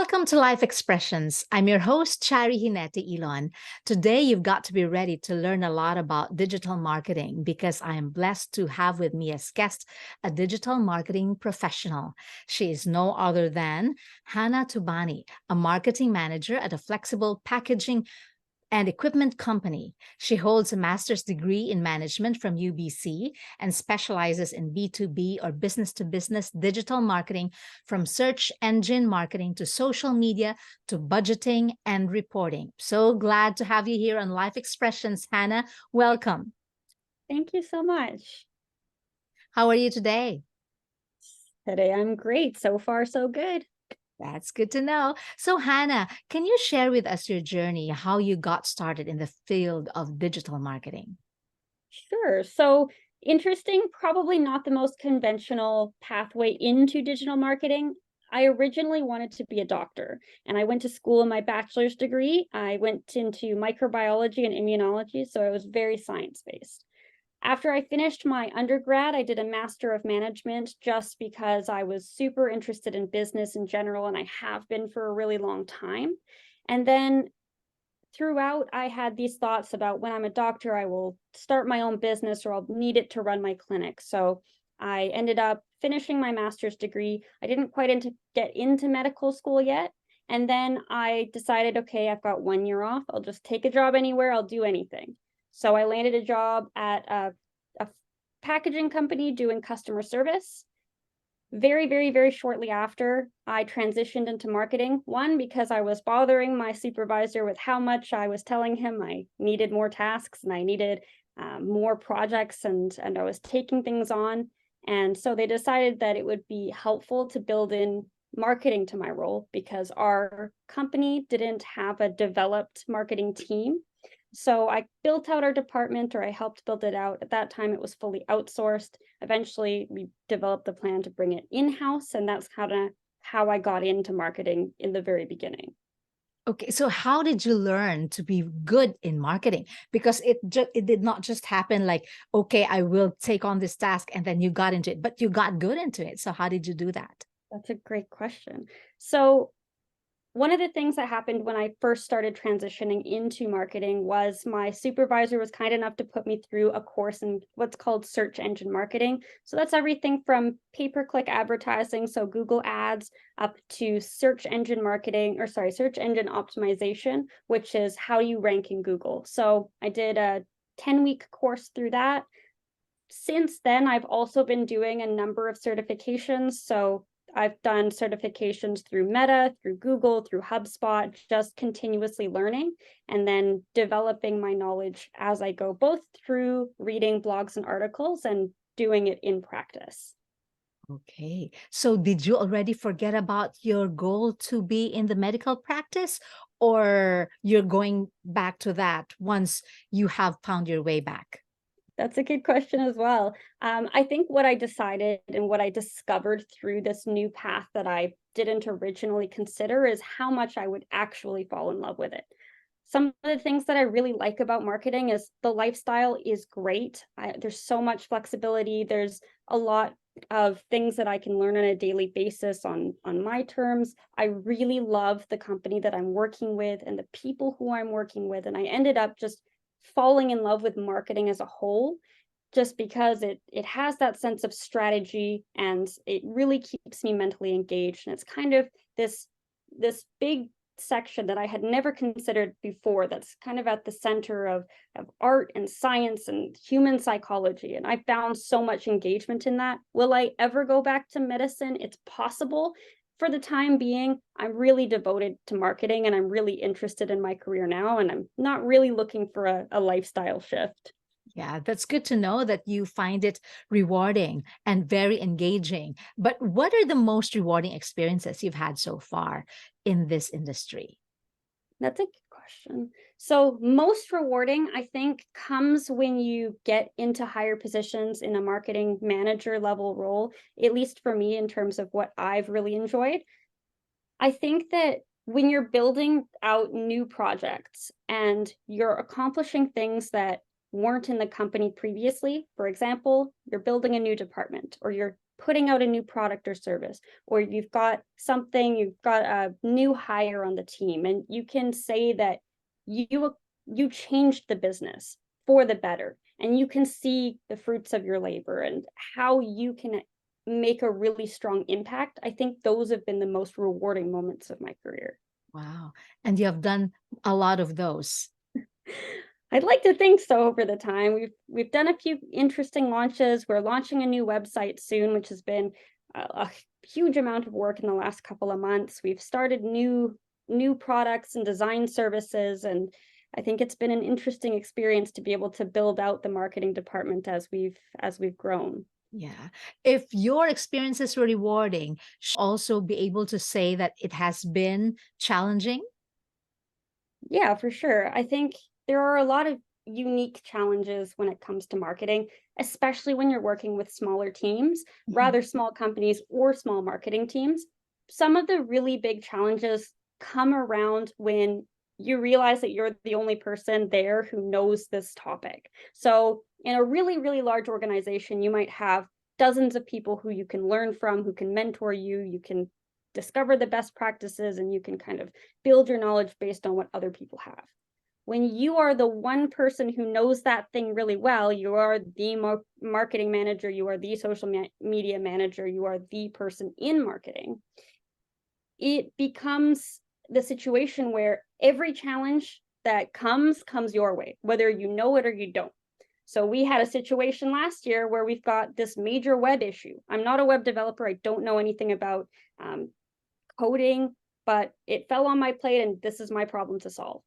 Welcome to Life Expressions. I'm your host, Charie Ginete-Ilon. Today, you've got to be ready to learn a lot about digital marketing because I am blessed to have with me as guest a digital marketing professional. She is no other than Hanna Thobani, a marketing manager at a flexible packaging and equipment company. She holds a master's degree in management from UBC and specializes in B2B or business to business digital marketing, from search engine marketing to social media to budgeting and reporting. So glad to have you here on Life Expressions, Hanna. Welcome. Thank you so much. How are you today? Today I'm great. So far, so good. That's good to know. So, Hanna, can you share with us your journey, how you got started in the field of digital marketing? Sure. So interesting, probably not the most conventional pathway into digital marketing. I originally wanted to be a doctor, and I went to school in my bachelor's degree. I went into microbiology and immunology, so I was very science-based. After I finished my undergrad, I did a Master of Management just because I was super interested in business in general, and I have been for a really long time. And then throughout, I had these thoughts about when I'm a doctor, I will start my own business or I'll need it to run my clinic. So I ended up finishing my master's degree. I didn't quite get into medical school yet. And then I decided, okay, I've got 1 year off. I'll just take a job anywhere. I'll do anything. So I landed a job at a packaging company doing customer service. Very, very, very shortly after, I transitioned into marketing. One, because I was bothering my supervisor with how much I was telling him I needed more tasks and I needed more projects, and I was taking things on. And so they decided that it would be helpful to build in marketing to my role because our company didn't have a developed marketing team. So I built out our department, or I helped build it out. At that time, it was fully outsourced. Eventually, we developed the plan to bring it in-house, and that's how I got into marketing in the very beginning. Okay, so how did you learn to be good in marketing? Because it did not just happen like, okay, I will take on this task and then you got into it, but you got good into it. So how did you do that? That's a great question. So one of the things that happened when I first started transitioning into marketing was my supervisor was kind enough to put me through a course in what's called search engine marketing. So that's everything from pay-per-click advertising, so Google ads, up to search engine marketing, or sorry, search engine optimization, which is how you rank in Google. So I did a 10-week course through that. Since then, I've also been doing a number of certifications. So I've done certifications through Meta, through Google, through HubSpot, just continuously learning and then developing my knowledge as I go, both through reading blogs and articles and doing it in practice. Okay, so did you already forget about your goal to be in the medical practice, or you're going back to that once you have found your way back? That's a good question as well. I think what I decided and what I discovered through this new path that I didn't originally consider is how much I would actually fall in love with it. Some of the things that I really like about marketing is the lifestyle is great. There's so much flexibility. There's a lot of things that I can learn on a daily basis on my terms. I really love the company that I'm working with and the people who I'm working with. And I ended up just falling in love with marketing as a whole, just because it has that sense of strategy and it really keeps me mentally engaged. And it's kind of this big section that I had never considered before, that's kind of at the center of art and science and human psychology. And I found so much engagement in that. Will I ever go back to medicine? It's possible. For the time being, I'm really devoted to marketing and I'm really interested in my career now. And I'm not really looking for a lifestyle shift. Yeah, that's good to know that you find it rewarding and very engaging. But what are the most rewarding experiences you've had so far in this industry? That's a good question. So most rewarding, I think, comes when you get into higher positions in a marketing manager level role, at least for me, in terms of what I've really enjoyed. I think that when you're building out new projects and you're accomplishing things that weren't in the company previously. For example, you're building a new department, or you're putting out a new product or service, or you've got a new hire on the team, and you can say that you changed the business for the better, and you can see the fruits of your labor and how you can make a really strong impact. I think those have been the most rewarding moments of my career. Wow. And you have done a lot of those. I'd like to think so over the time. We've done a few interesting launches. We're launching a new website soon, which has been a huge amount of work in the last couple of months. We've started new products and design services, and I think it's been an interesting experience to be able to build out the marketing department as we've grown. Yeah. If your experiences were rewarding, should you also be able to say that it has been challenging. Yeah, for sure. I think there are a lot of unique challenges when it comes to marketing, especially when you're working with smaller teams, Mhm. rather small companies or small marketing teams. Some of the really big challenges come around when you realize that you're the only person there who knows this topic. So, in a really, really large organization, you might have dozens of people who you can learn from, who can mentor you, you can discover the best practices, and you can kind of build your knowledge based on what other people have. When you are the one person who knows that thing really well, you are the marketing manager, you are the social media manager, you are the person in marketing. It becomes the situation where every challenge that comes your way, whether you know it or you don't. So we had a situation last year where we've got this major web issue. I'm not a web developer. I don't know anything about um, coding, but it fell on my plate and this is my problem to solve.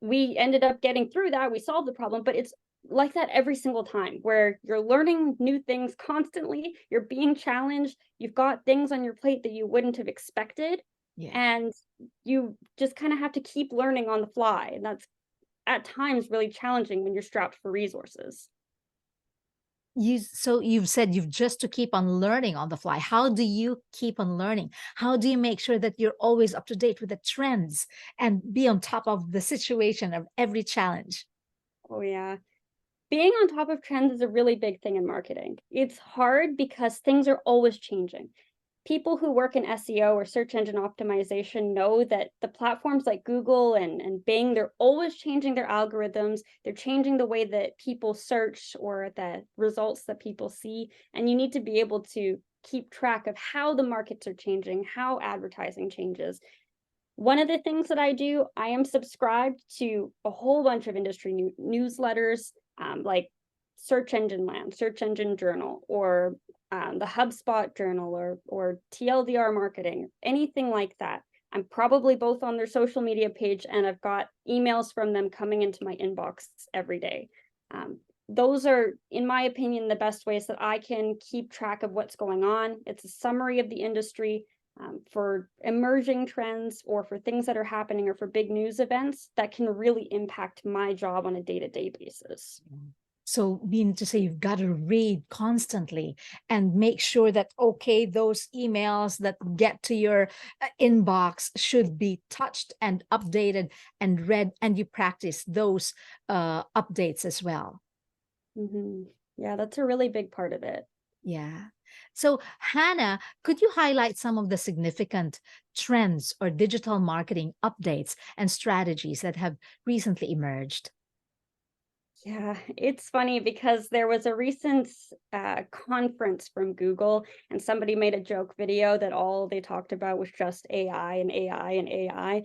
We ended up getting through that. We solved the problem, but it's like that every single time where you're learning new things constantly, you're being challenged, you've got things on your plate that you wouldn't have expected, Yeah. and you just kind of have to keep learning on the fly. And that's at times really challenging when you're strapped for resources. So you've said you've just to keep on learning on the fly. How do you keep on learning? How do you make sure that you're always up to date with the trends and be on top of the situation of every challenge? Oh, yeah. Being on top of trends is a really big thing in marketing. It's hard because things are always changing. People who work in SEO or search engine optimization know that the platforms like Google and Bing, they're always changing their algorithms. They're changing the way that people search or the results that people see. And you need to be able to keep track of how the markets are changing, how advertising changes. One of the things that I do, I am subscribed to a whole bunch of industry newsletters, like Search Engine Land, Search Engine Journal, or the HubSpot Journal, or TLDR Marketing, anything like that. I'm probably both on their social media page, and I've got emails from them coming into my inbox every day. Those are, in my opinion, the best ways that I can keep track of what's going on. It's a summary of the industry, for emerging trends or for things that are happening or for big news events that can really impact my job on a day-to-day basis. So, meaning to say, you've got to read constantly and make sure that, okay, those emails that get to your inbox should be touched and updated and read, and you practice those updates as well. Yeah, that's a really big part of it. Yeah. So, Hannah, could you highlight some of the significant trends or digital marketing updates and strategies that have recently emerged? Yeah, it's funny because there was a recent conference from Google, and somebody made a joke video that all they talked about was just AI and AI and AI.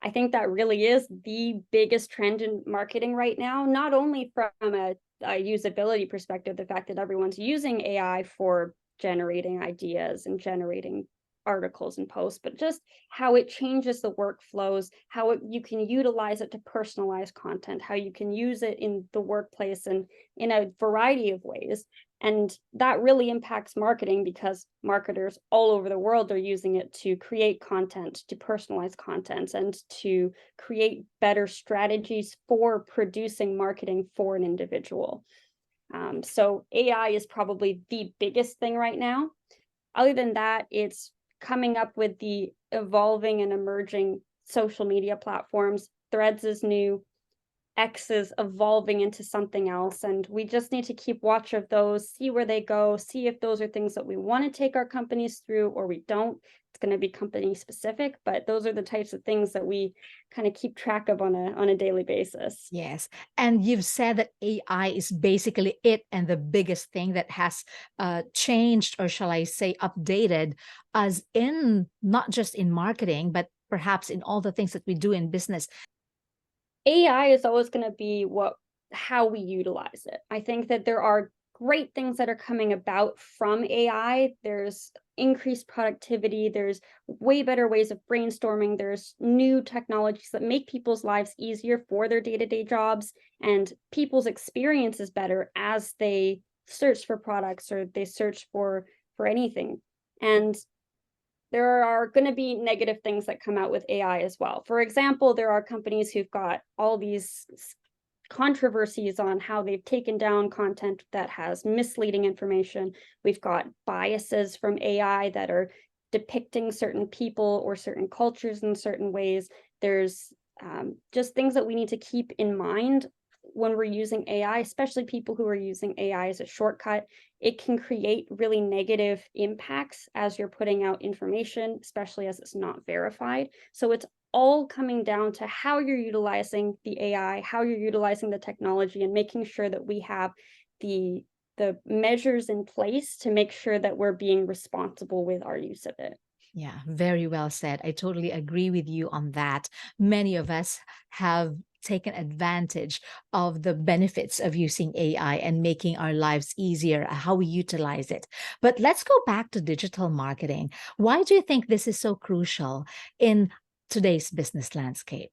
I think that really is the biggest trend in marketing right now, not only from a usability perspective, the fact that everyone's using AI for generating ideas and generating articles and posts, but just how it changes the workflows, how you can utilize it to personalize content, how you can use it in the workplace and in a variety of ways. And that really impacts marketing because marketers all over the world are using it to create content, to personalize content, and to create better strategies for producing marketing for an individual. So AI is probably the biggest thing right now. Other than that, it's coming up with the evolving and emerging social media platforms. Threads is new. X is evolving into something else, and we just need to keep watch of those, see where they go, see if those are things that we want to take our companies through or we don't. It's going to be company specific, but those are the types of things that we kind of keep track of on a daily basis. Yes. And you've said that AI is basically it and the biggest thing that has changed, or shall I say, updated us in not just in marketing, but perhaps in all the things that we do in business. AI is always going to be how we utilize it. I think that there are great things that are coming about from AI. There's increased productivity, there's way better ways of brainstorming, there's new technologies that make people's lives easier for their day-to-day jobs, and people's experience is better as they search for products or they search for anything. And there are going to be negative things that come out with AI as well. For example, there are companies who've got all these controversies on how they've taken down content that has misleading information. We've got biases from AI that are depicting certain people or certain cultures in certain ways. There's just things that we need to keep in mind when we're using AI, especially people who are using AI as a shortcut. It can create really negative impacts as you're putting out information, especially as it's not verified. So it's all coming down to how you're utilizing the AI, how you're utilizing the technology, and making sure that we have the measures in place to make sure that we're being responsible with our use of it. Yeah, very well said. I totally agree with you on that. Many of us have taken advantage of the benefits of using AI and making our lives easier, how we utilize it. But let's go back to digital marketing. Why do you think this is so crucial in today's business landscape?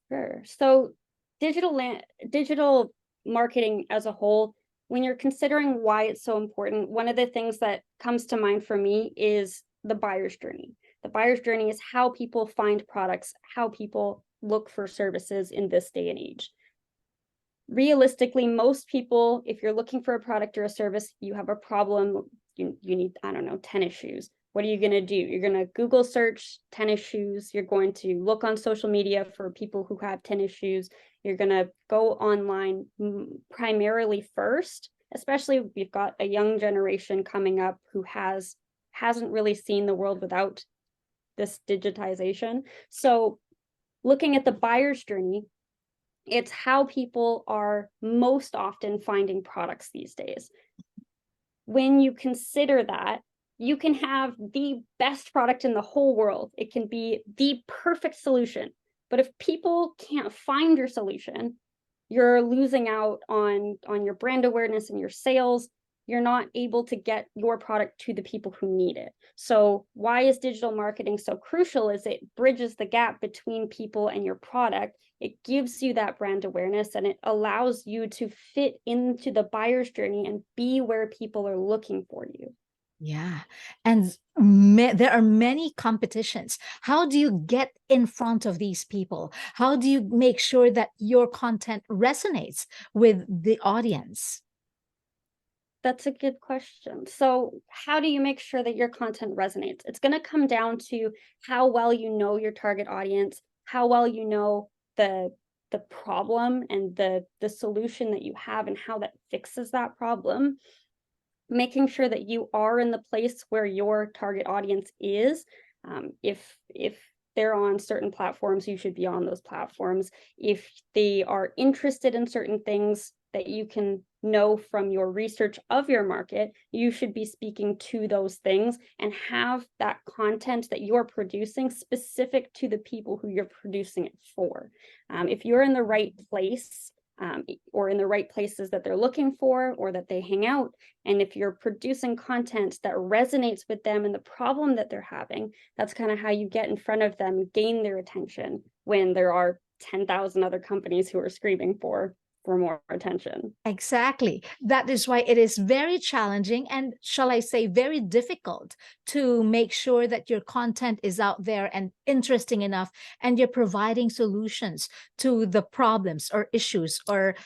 Sure. So digital marketing as a whole, when you're considering why it's so important, one of the things that comes to mind for me is the buyer's journey. The buyer's journey is how people find products, how people look for services in this day and age. Realistically, most people, if you're looking for a product or a service, you have a problem, you need, I don't know, tennis shoes. What are you going to do? You're going to Google search tennis shoes. You're going to look on social media for people who have tennis shoes. You're going to go online primarily first, especially we've got a young generation coming up who hasn't really seen the world without this digitization. So looking at the buyer's journey, it's how people are most often finding products these days. When you consider that, you can have the best product in the whole world. It can be the perfect solution. But if people can't find your solution, you're losing out on your brand awareness and your sales. You're not able to get your product to the people who need it. So why is digital marketing so crucial? Is it bridges the gap between people and your product. It gives you that brand awareness, and it allows you to fit into the buyer's journey and be where people are looking for you. Yeah. And there are many competitions. How do you get in front of these people? How do you make sure that your content resonates with the audience? That's a good question. So, how do you make sure that your content resonates? It's going to come down to how well you know your target audience, how well you know the problem and the solution that you have and how that fixes that problem. Making sure that you are in the place where your target audience is. If they're on certain platforms, you should be on those platforms. If they are interested in certain things that you can know from your research of your market, you should be speaking to those things and have that content that you're producing specific to the people who you're producing it for. If you're in the right place, or in the right places that they're looking for or that they hang out, and if you're producing content that resonates with them and the problem that they're having, that's kind of how you get in front of them, gain their attention when there are 10,000 other companies who are screaming for more attention. Exactly. That is why it is very challenging and, shall I say, very difficult to make sure that your content is out there and interesting enough, and you're providing solutions to the problems or issues or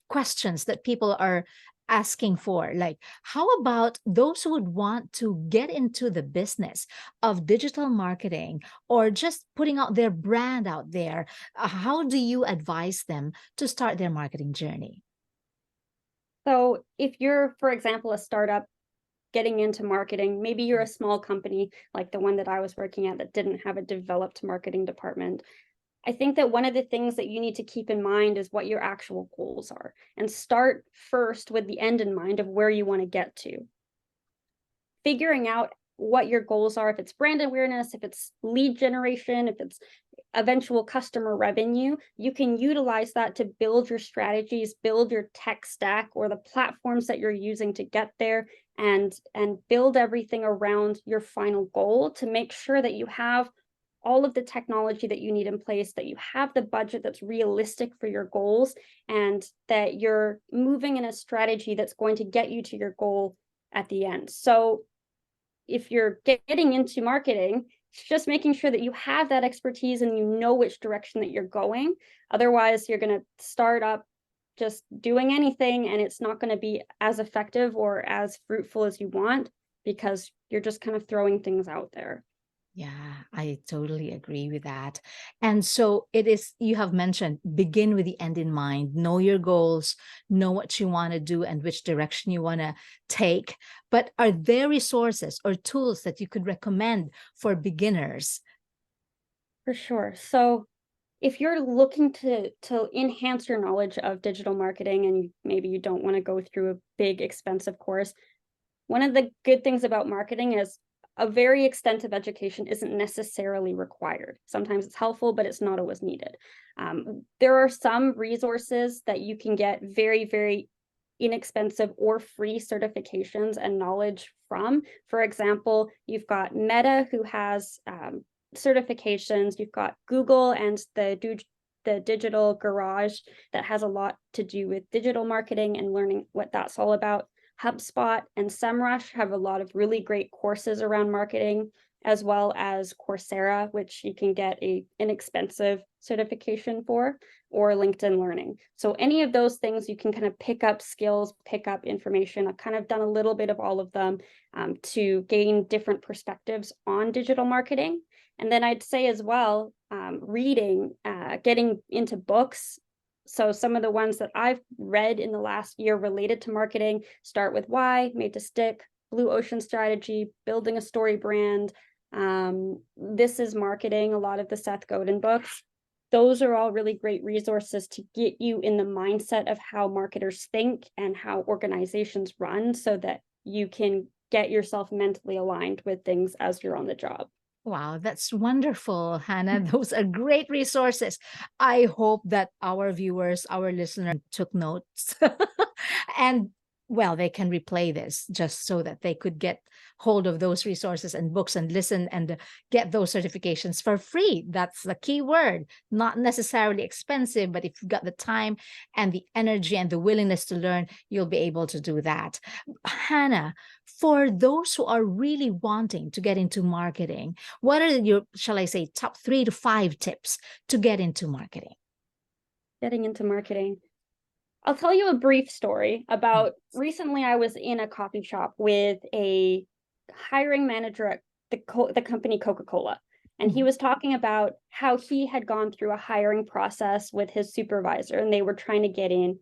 questions that people are asking for? Like, how about those who would want to get into the business of digital marketing or just putting out their brand out there? How do you advise them to start their marketing journey? So if you're, for example, a startup getting into marketing, maybe you're a small company like the one that I was working at that didn't have a developed marketing department. I think that one of the things that you need to keep in mind is what your actual goals are, and start first with the end in mind of where you want to get to. Figuring out what your goals are, if it's brand awareness, if it's lead generation, if it's eventual customer revenue, you can utilize that to build your strategies, build your tech stack or the platforms that you're using to get there, and build everything around your final goal to make sure that you have all of the technology that you need in place, that you have the budget that's realistic for your goals, and that you're moving in a strategy that's going to get you to your goal at the end. So if you're getting into marketing, it's just making sure that you have that expertise and you know which direction that you're going. Otherwise, you're going to start up just doing anything and it's not going to be as effective or as fruitful as you want because you're just kind of throwing things out there. Yeah, I totally agree with that. And so it is, you have mentioned, begin with the end in mind, know your goals, know what you want to do and which direction you want to take. But are there resources or tools that you could recommend for beginners? For sure. So if you're looking to enhance your knowledge of digital marketing and maybe you don't want to go through a big expensive course, one of the good things about marketing is a very extensive education isn't necessarily required. Sometimes it's helpful, but it's not always needed. There are some resources that you can get very, very inexpensive or free certifications and knowledge from. For example, you've got Meta, who has certifications. You've got Google and the Digital Garage that has a lot to do with digital marketing and learning what that's all about. HubSpot and SEMrush have a lot of really great courses around marketing, as well as Coursera, which you can get a inexpensive certification for, or LinkedIn Learning. So any of those things, you can kind of pick up skills, pick up information. I've kind of done a little bit of all of them to gain different perspectives on digital marketing. And then I'd say as well, reading, getting into books. So some of the ones that I've read in the last year related to marketing start with Why, Made to Stick, Blue Ocean Strategy, Building a Story Brand. This is Marketing, a lot of the Seth Godin books. Those are all really great resources to get you in the mindset of how marketers think and how organizations run so that you can get yourself mentally aligned with things as you're on the job. Wow, that's wonderful, Hannah. Those are great resources. I hope that our viewers, our listeners took notes. And well, they can replay this just so that they could get hold of those resources and books and listen and get those certifications for free. That's the key word. Not necessarily expensive, but if you've got the time and the energy and the willingness to learn, you'll be able to do that. Hannah, for those who are really wanting to get into marketing, what are your, shall I say, top 3 to 5 tips to get into marketing? Getting into marketing. I'll tell you a brief story about recently I was in a coffee shop with a hiring manager at the company Coca-Cola. And he was talking about how he had gone through a hiring process with his supervisor and they were trying to get in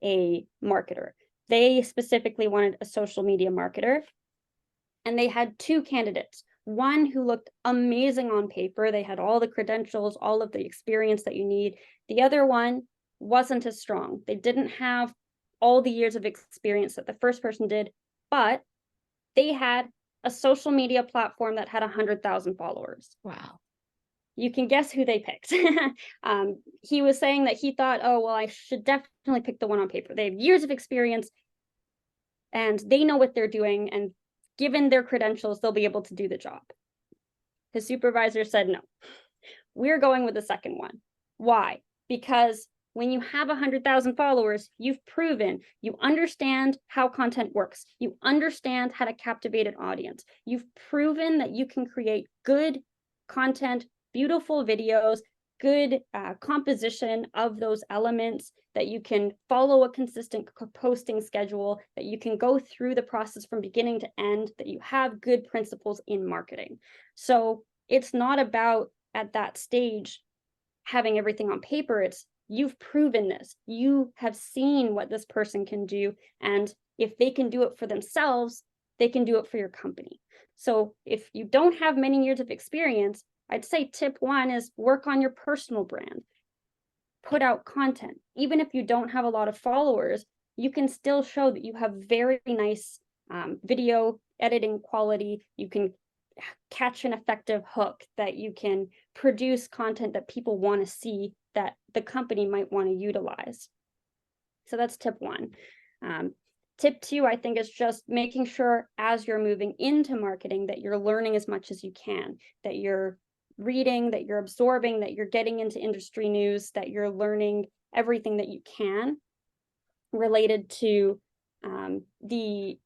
a marketer. They specifically wanted a social media marketer. And they had 2 candidates. One who looked amazing on paper. They had all the credentials, all of the experience that you need. The other one wasn't as strong. They didn't have all the years of experience that the first person did, but they had a social media platform that had 100,000 followers. Wow. You can guess who they picked. He was saying that he thought, oh, well, I should definitely pick the one on paper. They have years of experience and they know what they're doing. And given their credentials, they'll be able to do the job. His supervisor said, no, we're going with the second one. Why? Because when you have 100,000 followers, you've proven you understand how content works. You understand how to captivate an audience. You've proven that you can create good content, beautiful videos, good composition of those elements, that you can follow a consistent posting schedule, that you can go through the process from beginning to end, that you have good principles in marketing. So it's not about at that stage having everything on paper. It's you've proven this. You have seen what this person can do. And if they can do it for themselves, they can do it for your company. So if you don't have many years of experience, I'd say tip one is work on your personal brand. Put out content. Even if you don't have a lot of followers, you can still show that you have very nice video editing quality. You can catch an effective hook, that you can produce content that people want to see, that the company might want to utilize. So that's tip one. Tip two, I think, is just making sure as you're moving into marketing that you're learning as much as you can, that you're reading, that you're absorbing, that you're getting into industry news, that you're learning everything that you can related to the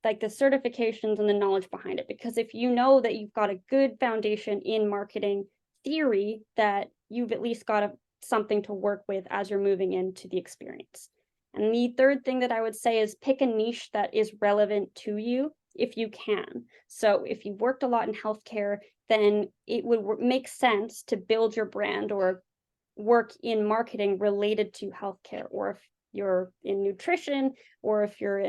certifications and the knowledge behind it. Because if you know that you've got a good foundation in marketing theory, that you've at least got something to work with as you're moving into the experience. And the third thing that I would say is pick a niche that is relevant to you if you can. So if you've worked a lot in healthcare, then it would make sense to build your brand or work in marketing related to healthcare. Or if you're in nutrition, or if you're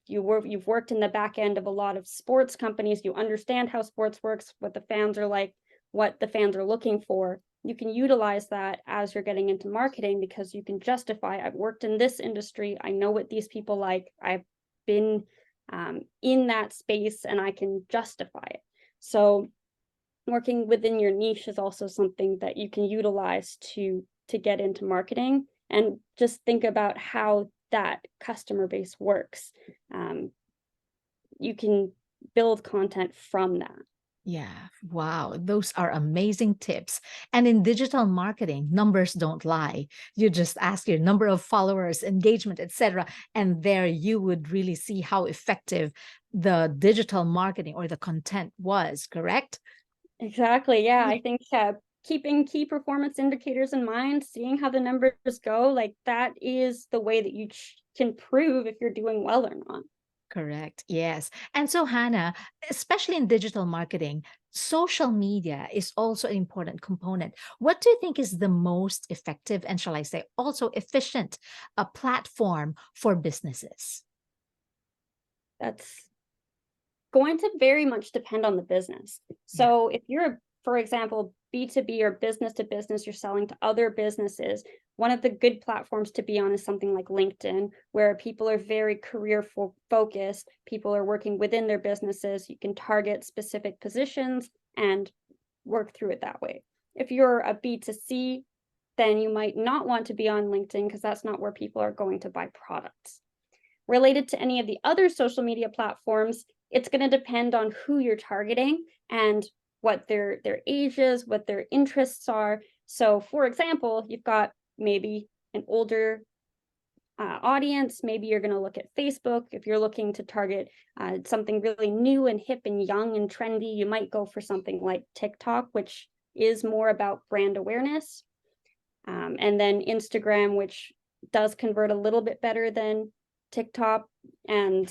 you've worked in the back end of a lot of sports companies, you understand how sports works, what the fans are like, what the fans are looking for. You can utilize that as you're getting into marketing, because you can justify, I've worked in this industry, I know what these people like, I've been in that space, and I can justify it. So working within your niche is also something that you can utilize to get into marketing. And just think about how that customer base works. You can build content from that. Yeah, wow, those are amazing tips. And in digital marketing, numbers don't lie. You just ask your number of followers, engagement, etc., and there you would really see how effective the digital marketing or the content was, correct? Exactly. Yeah, Yeah. I think keeping key performance indicators in mind, seeing how the numbers go, like that is the way that you can prove if you're doing well or not. Correct. Yes. And so, Hannah, especially in digital marketing, social media is also an important component. What do you think is the most effective and, shall I say, also efficient platform for businesses? That's going to very much depend on the business. Yeah. So if you're, for example, B2B or business to business, you're selling to other businesses, one of the good platforms to be on is something like LinkedIn, where people are very career focused. People are working within their businesses. You can target specific positions and work through it that way. If you're a B2C, then you might not want to be on LinkedIn, because that's not where people are going to buy products. Related to any of the other social media platforms, it's going to depend on who you're targeting and what their age is, what their interests are. So, for example, you've got maybe an older audience. Maybe you're going to look at Facebook. If you're looking to target something really new and hip and young and trendy, you might go for something like TikTok, which is more about brand awareness. And then Instagram, which does convert a little bit better than TikTok, and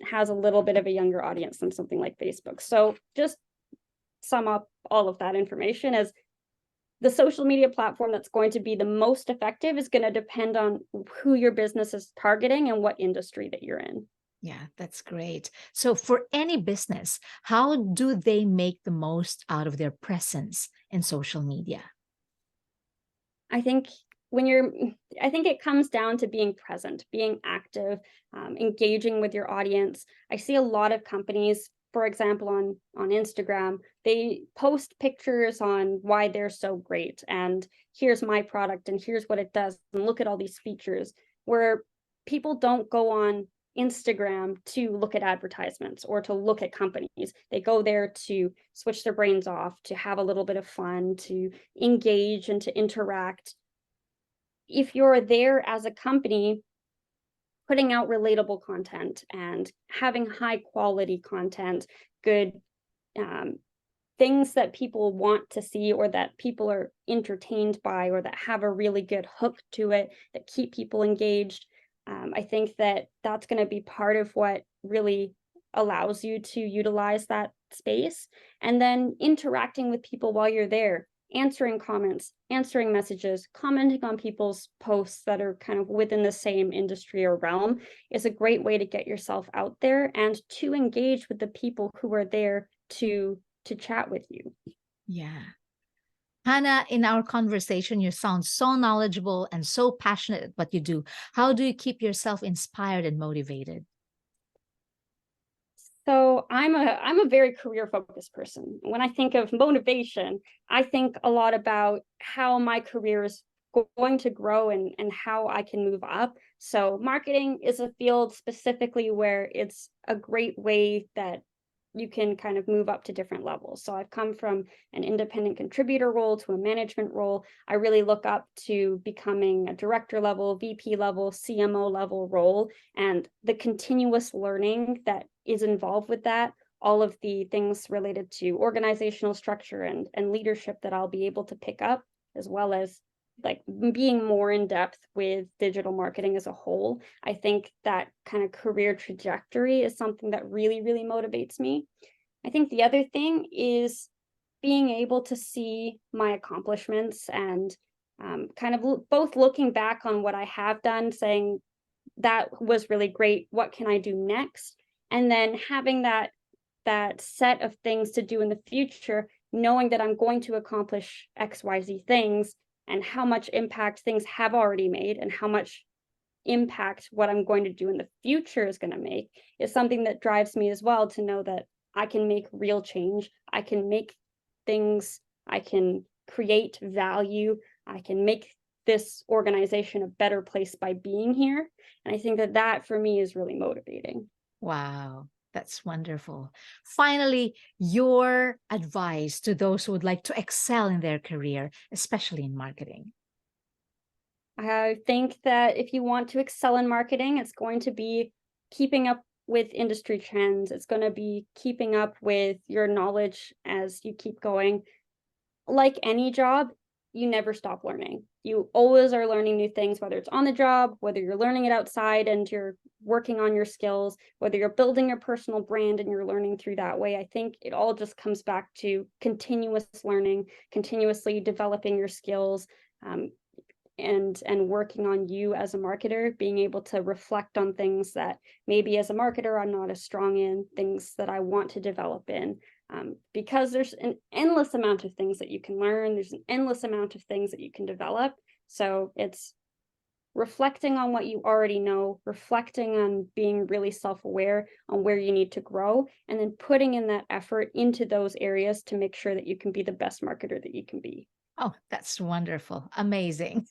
has a little bit of a younger audience than something like Facebook. So just sum up all of that information as the social media platform that's going to be the most effective is going to depend on who your business is targeting and what industry that you're in. Yeah, that's great. So, for any business, how do they make the most out of their presence in social media? I think I think it comes down to being present, being active, engaging with your audience. I see a lot of companies, for example, on Instagram, they post pictures on why they're so great, and here's my product, and here's what it does, and look at all these features, where people don't go on Instagram to look at advertisements or to look at companies. They go there to switch their brains off, to have a little bit of fun, to engage and to interact. If you're there as a company, putting out relatable content and having high quality content, good things that people want to see, or that people are entertained by, or that have a really good hook to it, that keep people engaged. I think that that's going to be part of what really allows you to utilize that space. And then interacting with people while you're there, answering comments, answering messages, commenting on people's posts that are kind of within the same industry or realm is a great way to get yourself out there and to engage with the people who are there to chat with you. Yeah. Hannah, in our conversation, you sound so knowledgeable and so passionate at what you do. How do you keep yourself inspired and motivated? So I'm a very career focused person. When I think of motivation, I think a lot about how my career is going to grow and how I can move up. So marketing is a field specifically where it's a great way that you can kind of move up to different levels. So I've come from an independent contributor role to a management role. I really look up to becoming a director level, VP level, CMO level role, and the continuous learning that is involved with that, all of the things related to organizational structure and leadership that I'll be able to pick up, as well as like being more in depth with digital marketing as a whole. I think that kind of career trajectory is something that really, really motivates me. I think the other thing is being able to see my accomplishments and kind of both looking back on what I have done, saying that was really great. What can I do next? And then having that set of things to do in the future, knowing that I'm going to accomplish XYZ things, and how much impact things have already made and how much impact what I'm going to do in the future is going to make is something that drives me as well, to know that I can make real change. I can make things, I can create value, I can make this organization a better place by being here. And I think that that for me is really motivating. Wow, that's wonderful. Finally, your advice to those who would like to excel in their career, especially in marketing. I think that if you want to excel in marketing, it's going to be keeping up with industry trends. It's going to be keeping up with your knowledge as you keep going. Like any job, you never stop learning. You always are learning new things, whether it's on the job, whether you're learning it outside and you're working on your skills, whether you're building your personal brand and you're learning through that way. I think it all just comes back to continuous learning, continuously developing your skills, and working on you as a marketer, being able to reflect on things that maybe as a marketer I'm not as strong in, things that I want to develop in. Because there's an endless amount of things that you can learn, there's an endless amount of things that you can develop. So it's reflecting on what you already know, reflecting on being really self-aware on where you need to grow, and then putting in that effort into those areas to make sure that you can be the best marketer that you can be. Oh, that's wonderful. Amazing.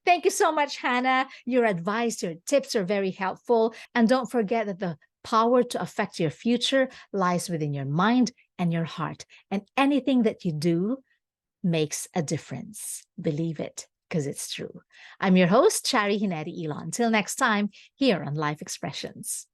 Thank you so much, Hannah. Your advice, your tips are very helpful. And don't forget that the power to affect your future lies within your mind and your heart. And anything that you do makes a difference. Believe it, because it's true. I'm your host, Charie Ginete-Ilon. Till next time, here on Life Expressions.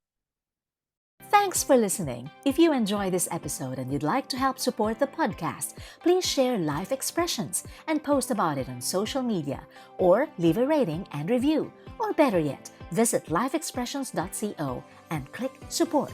Thanks for listening. If you enjoy this episode and you'd like to help support the podcast, please share Life Expressions and post about it on social media, or leave a rating and review. Or better yet, visit lifeexpressions.co and click support.